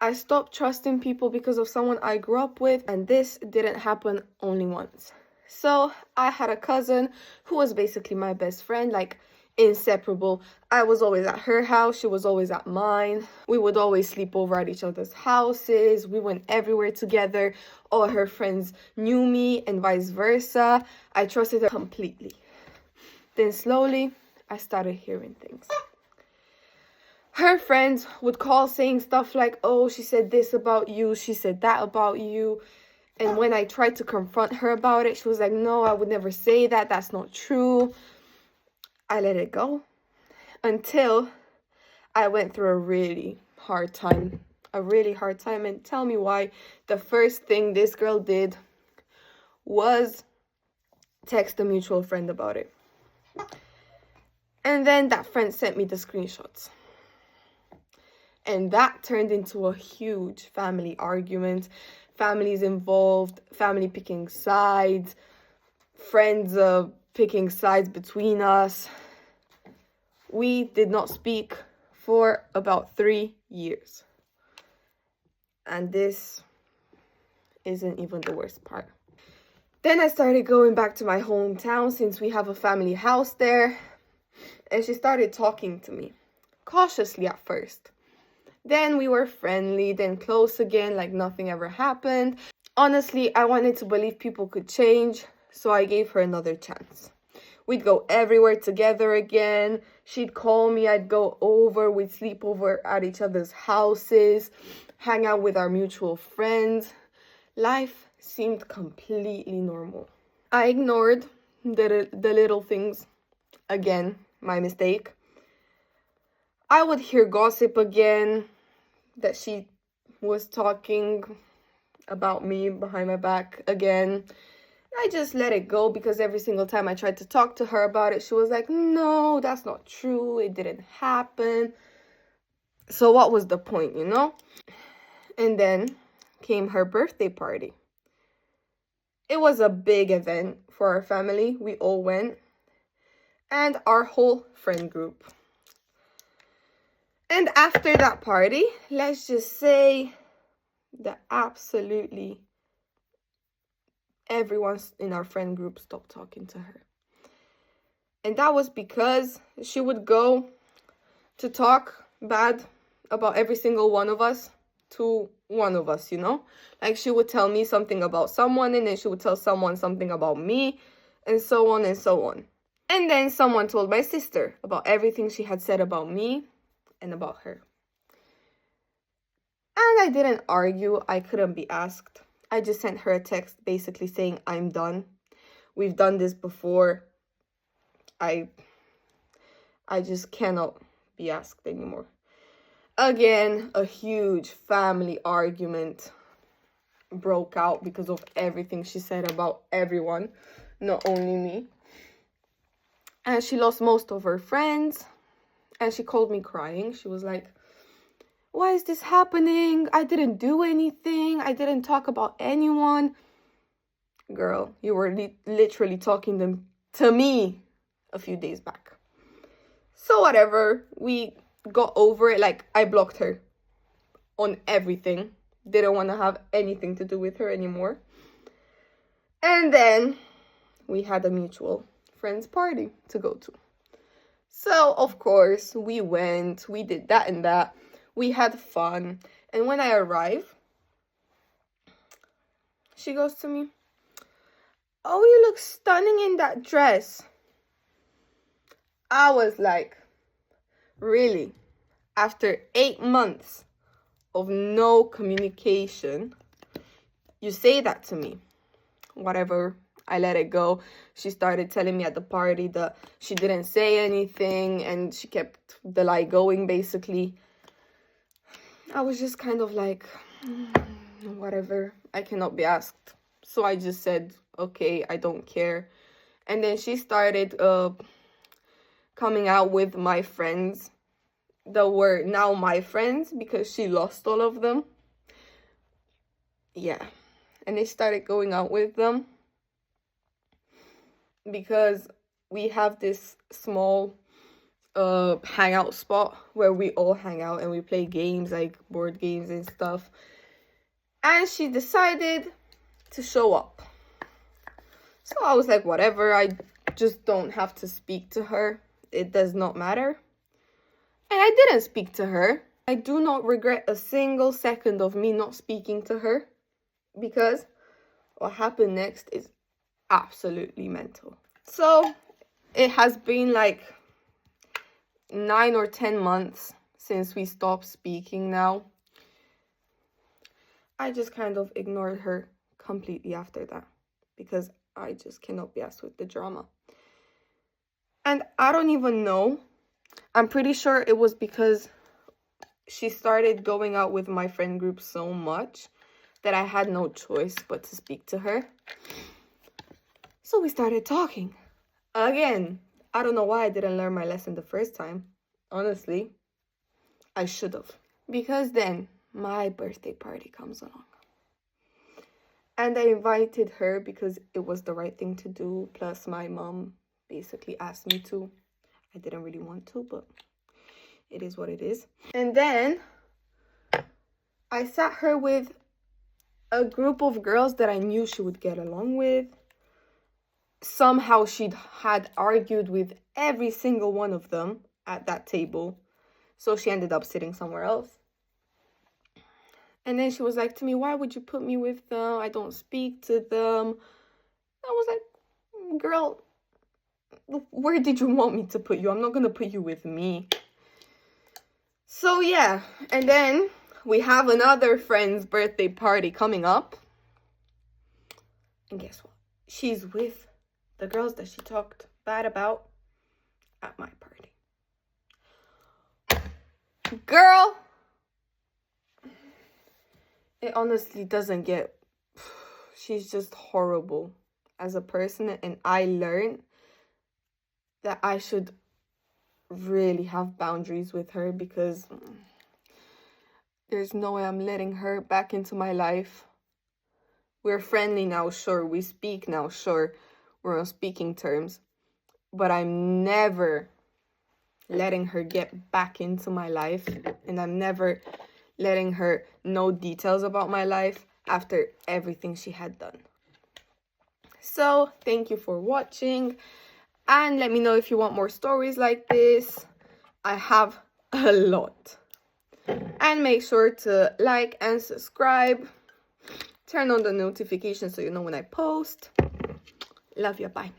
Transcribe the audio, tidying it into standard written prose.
I stopped trusting people because of someone I grew up with, and this didn't happen only once. So I had a cousin who was basically my best friend, like inseparable. I was always at her house, she was always at mine. We would always sleep over at each other's houses. We went everywhere together. All her friends knew me and vice versa. I trusted her completely. Then slowly, I started hearing things. Her friends would call saying stuff like, oh, she said this about you, she said that about you. And when I tried to confront her about it, she was like, no, I would never say that. That's not true. I let it go until I went through a really hard time. And tell me why. The first thing this girl did was text a mutual friend about it. And then that friend sent me the screenshots. And that turned into a huge family argument. Families involved, family picking sides, friends picking sides between us. We did not speak for about 3 years. And this isn't even the worst part. Then I started going back to my hometown since we have a family house there. And she started talking to me, cautiously at first. Then we were friendly, then close again, like nothing ever happened. Honestly, I wanted to believe people could change, so I gave her another chance. We'd go everywhere together again. She'd call me, I'd go over, we'd sleep over at each other's houses, hang out with our mutual friends. Life seemed completely normal. I ignored the little things. Again, my mistake. I would hear gossip again, that she was talking about me behind my back again. I just let it go because every single time I tried to talk to her about it, she was like, no, that's not true. It didn't happen. So what was the point, you know? And then came her birthday party. It was a big event for our family. We all went. And our whole friend group. And after that party, let's just say that absolutely everyone in our friend group stopped talking to her. And that was because she would go to talk bad about every single one of us to one of us, you know? Like she would tell me something about someone and then she would tell someone something about me and so on and so on. And then someone told my sister about everything she had said about me and about her. And I didn't argue. I couldn't be asked. I just sent her a text basically saying, I'm done. We've done this before. I just cannot be asked anymore. Again, a huge family argument broke out because of everything she said about everyone, not only me. And she lost most of her friends. And she called me crying. She was like, why is this happening? I didn't do anything. I didn't talk about anyone. Girl, you were literally talking to me a few days back. So whatever, we got over it. Like, I blocked her on everything. Didn't want to have anything to do with her anymore. And then we had a mutual friends party to go to. So, of course, we went. We did that and that. We had fun. And when I arrive, she goes to me, oh, you look stunning in that dress. I was like, really? After 8 months of no communication, you say that to me? Whatever. I let it go. She started telling me at the party that she didn't say anything and she kept the lie going, basically. I was just kind of like, whatever. I cannot be asked. So I just said, okay, I don't care. And then she started coming out with my friends that were now my friends because she lost all of them. Yeah. And they started going out with them because we have this small hangout spot where we all hang out and we play games, like board games and stuff. And she decided to show up. So I was like, whatever, I just don't have to speak to her. It does not matter. And I didn't speak to her. I do not regret a single second of me not speaking to her, because what happened next is absolutely mental. So it has been like 9 or 10 months since we stopped speaking now. I just kind of ignored her completely after that, because I just cannot be asked with the drama. And I don't even know. I'm pretty sure it was because she started going out with my friend group so much that I had no choice but to speak to her. So we started talking. Again, I don't know why I didn't learn my lesson the first time. Honestly, I should have. Because then my birthday party comes along. And I invited her because it was the right thing to do. Plus, my mom basically asked me to. I didn't really want to, but it is what it is. And then I sat her with a group of girls that I knew she would get along with. Somehow she had argued with every single one of them at that table. So she ended up sitting somewhere else. And then she was like to me, why would you put me with them? I don't speak to them. I was like, girl, where did you want me to put you? I'm not going to put you with me. So yeah, and then we have another friend's birthday party coming up. And guess what? She's with the girls that she talked bad about at my party. Girl, it honestly doesn't get... She's just horrible as a person. And I learned that I should really have boundaries with her, because there's no way I'm letting her back into my life. We're friendly now, sure. We speak now, sure. We're on speaking terms. But I'm never letting her get back into my life. And I'm never letting her know details about my life after everything she had done. So, thank you for watching. And let me know if you want more stories like this. I have a lot. And make sure to like and subscribe. Turn on the notifications so you know when I post. Love you. Bye.